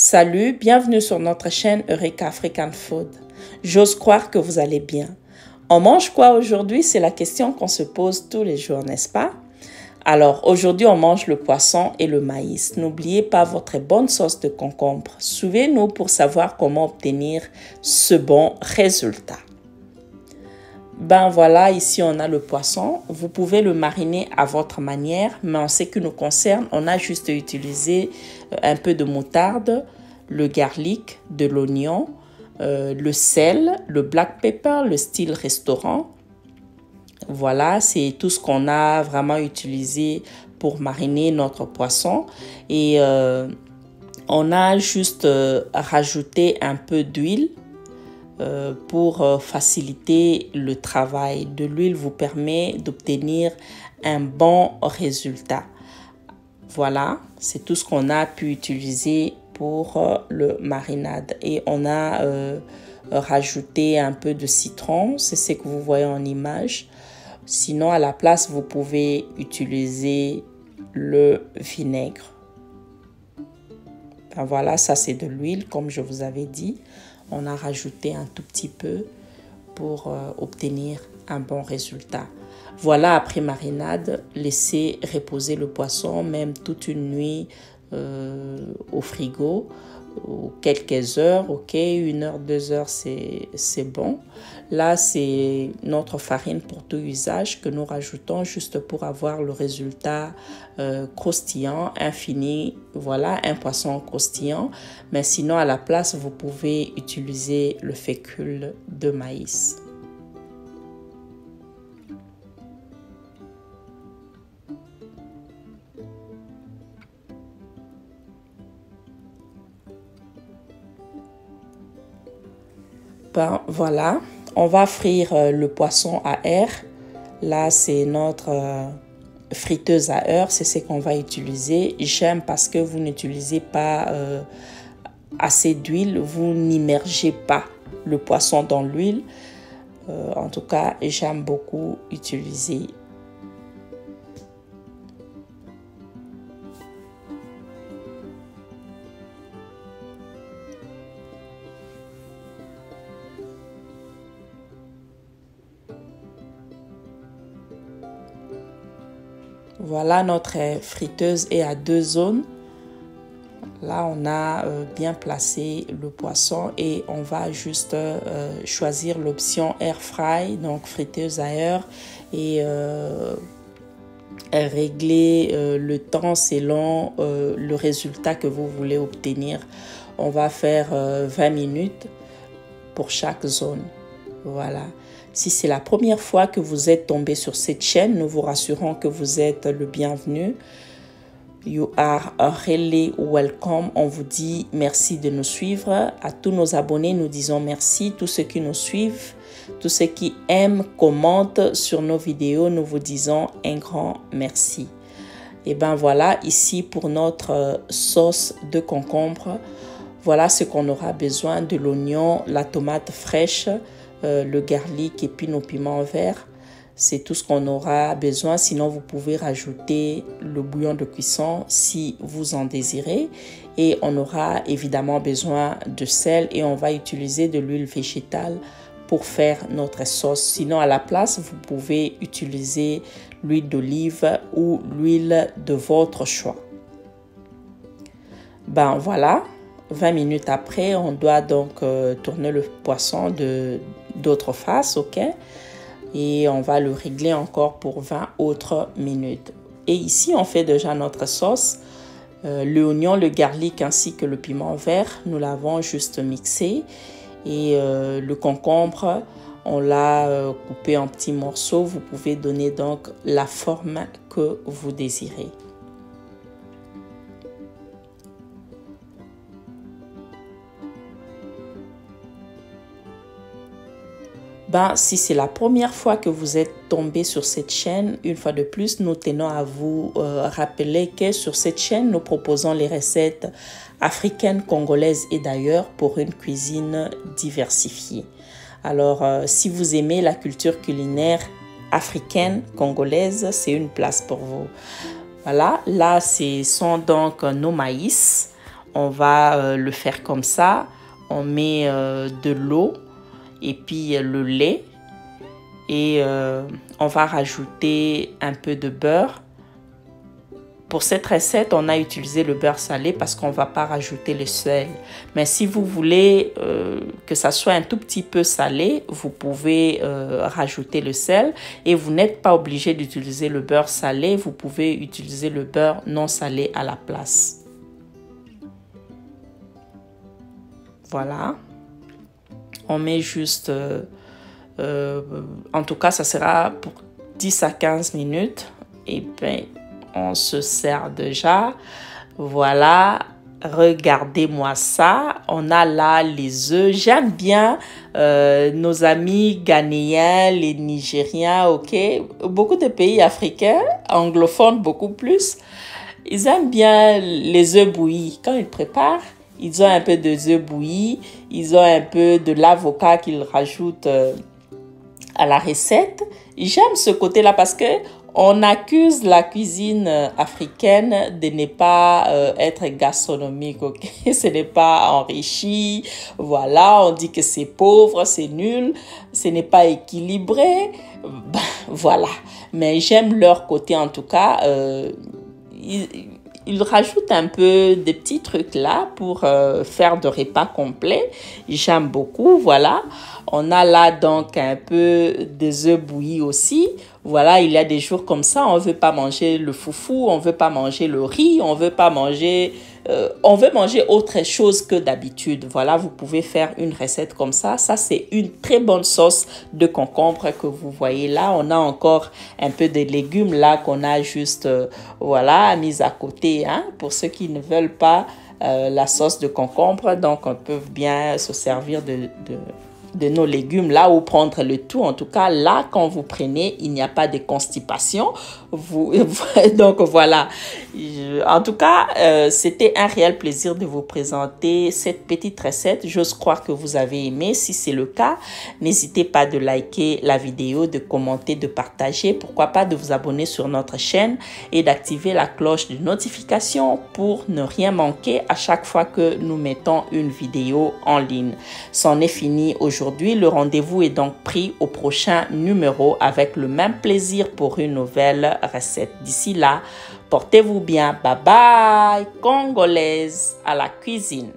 Salut, bienvenue sur notre chaîne Eureka African Food. J'ose croire que vous allez bien. On mange quoi aujourd'hui? C'est la question qu'on se pose tous les jours, n'est-ce pas? Alors, aujourd'hui, on mange le poisson et le maïs. N'oubliez pas votre bonne sauce de concombre. Suivez-nous pour savoir comment obtenir ce bon résultat. Ben voilà, ici on a le poisson. Vous pouvez le mariner à votre manière, mais en ce qui nous concerne, on a juste utilisé un peu de moutarde, le garlic, de l'oignon, le sel, le black pepper, le style restaurant. Voilà, c'est tout ce qu'on a vraiment utilisé pour mariner notre poisson. Et on a juste rajouté un peu d'huile pour faciliter le travail. De l'huile vous permet d'obtenir un bon résultat. Voilà, c'est tout ce qu'on a pu utiliser pour le marinade. Et on a rajouté un peu de citron, c'est ce que vous voyez en image. Sinon, à la place, vous pouvez utiliser le vinaigre. Ben voilà, ça c'est de l'huile, comme je vous avais dit. On a rajouté un tout petit peu pour obtenir un bon résultat. Voilà, après marinade, laissez reposer le poisson, même toute une nuit au frigo, ou quelques heures, ok, 1 heure, 2 heures, c'est bon. Là, c'est notre farine pour tout usage que nous rajoutons juste pour avoir le résultat croustillant, infini. Voilà, un poisson croustillant. Mais sinon, à la place, vous pouvez utiliser le fécule de maïs. Ben, voilà, on va frire le poisson à air. Là, c'est notre friteuse à air, c'est ce qu'on va utiliser. J'aime parce que vous n'utilisez pas assez d'huile, vous n'immergez pas le poisson dans l'huile. En tout cas, j'aime beaucoup utiliser. Voilà, notre friteuse est à 2 zones. Là, on a bien placé le poisson et on va juste choisir l'option air fry, donc friteuse à air, et régler le temps selon le résultat que vous voulez obtenir. On va faire 20 minutes pour chaque zone. Voilà. Si c'est la première fois que vous êtes tombé sur cette chaîne, nous vous rassurons que vous êtes le bienvenu. You are really welcome. On vous dit merci de nous suivre. À tous nos abonnés, nous disons merci. Tous ceux qui nous suivent, tous ceux qui aiment, commentent sur nos vidéos, nous vous disons un grand merci. Et ben voilà, ici pour notre sauce de concombre, voilà ce qu'on aura besoin: de l'oignon, la tomate fraîche, le garlic et puis nos piments verts. C'est tout ce qu'on aura besoin. Sinon, vous pouvez rajouter le bouillon de cuisson si vous en désirez. Et on aura évidemment besoin de sel et on va utiliser de l'huile végétale pour faire notre sauce. Sinon, à la place, vous pouvez utiliser l'huile d'olive ou l'huile de votre choix. Ben voilà, 20 minutes après, on doit donc tourner le poisson d'autre face, ok? Et on va le régler encore pour 20 autres minutes. Et ici, on fait déjà notre sauce. L'oignon, le garlic ainsi que le piment vert, nous l'avons juste mixé. Et le concombre, on l'a coupé en petits morceaux. Vous pouvez donner donc la forme que vous désirez. Ben, si c'est la première fois que vous êtes tombé sur cette chaîne, une fois de plus, nous tenons à vous rappeler que sur cette chaîne, nous proposons les recettes africaines, congolaises et d'ailleurs pour une cuisine diversifiée. Alors, si vous aimez la culture culinaire africaine, congolaise, c'est une place pour vous. Voilà, là, ce sont donc nos maïs. On va le faire comme ça. On met de l'eau et puis le lait. Et on va rajouter un peu de beurre. Pour cette recette, on a utilisé le beurre salé parce qu'on ne va pas rajouter le sel. Mais si vous voulez que ça soit un tout petit peu salé, vous pouvez rajouter le sel. Et vous n'êtes pas obligé d'utiliser le beurre salé. Vous pouvez utiliser le beurre non salé à la place. Voilà. On met juste... en tout cas, ça sera pour 10 à 15 minutes. Et bien... on se sert déjà. Voilà, regardez-moi ça. On a là les œufs. J'aime bien nos amis ghanéens, les Nigériens, ok. Beaucoup de pays africains, anglophones beaucoup plus, ils aiment bien les œufs bouillis. Quand ils préparent, ils ont un peu de œufs bouillis, ils ont un peu de l'avocat qu'ils rajoutent à la recette. J'aime ce côté-là parce que on accuse la cuisine africaine de ne pas être gastronomique, ok? Ce n'est pas enrichi, voilà, on dit que c'est pauvre, c'est nul, ce n'est pas équilibré, ben, voilà. Mais j'aime leur côté en tout cas, ils rajoutent un peu des petits trucs là pour faire de repas complets. J'aime beaucoup, voilà. On a là donc un peu des œufs bouillis aussi. Voilà, il y a des jours comme ça, on ne veut pas manger le foufou, on ne veut pas manger le riz, on veut manger autre chose que d'habitude. Voilà, vous pouvez faire une recette comme ça. Ça, c'est une très bonne sauce de concombre que vous voyez là. On a encore un peu de légumes là qu'on a juste, voilà, mis à côté. Hein, pour ceux qui ne veulent pas la sauce de concombre, donc on peut bien se servir de nos légumes là ou prendre le tout. En tout cas, là, quand vous prenez, il n'y a pas de constipation. Donc, voilà. En tout cas, c'était un réel plaisir de vous présenter cette petite recette. J'ose croire que vous avez aimé. Si c'est le cas, n'hésitez pas de liker la vidéo, de commenter, de partager. Pourquoi pas de vous abonner sur notre chaîne et d'activer la cloche de notification pour ne rien manquer à chaque fois que nous mettons une vidéo en ligne. C'en est fini aujourd'hui. Le rendez-vous est donc pris au prochain numéro avec le même plaisir pour une nouvelle recette. D'ici là, portez-vous bien. Bye bye. Congolaise à la cuisine.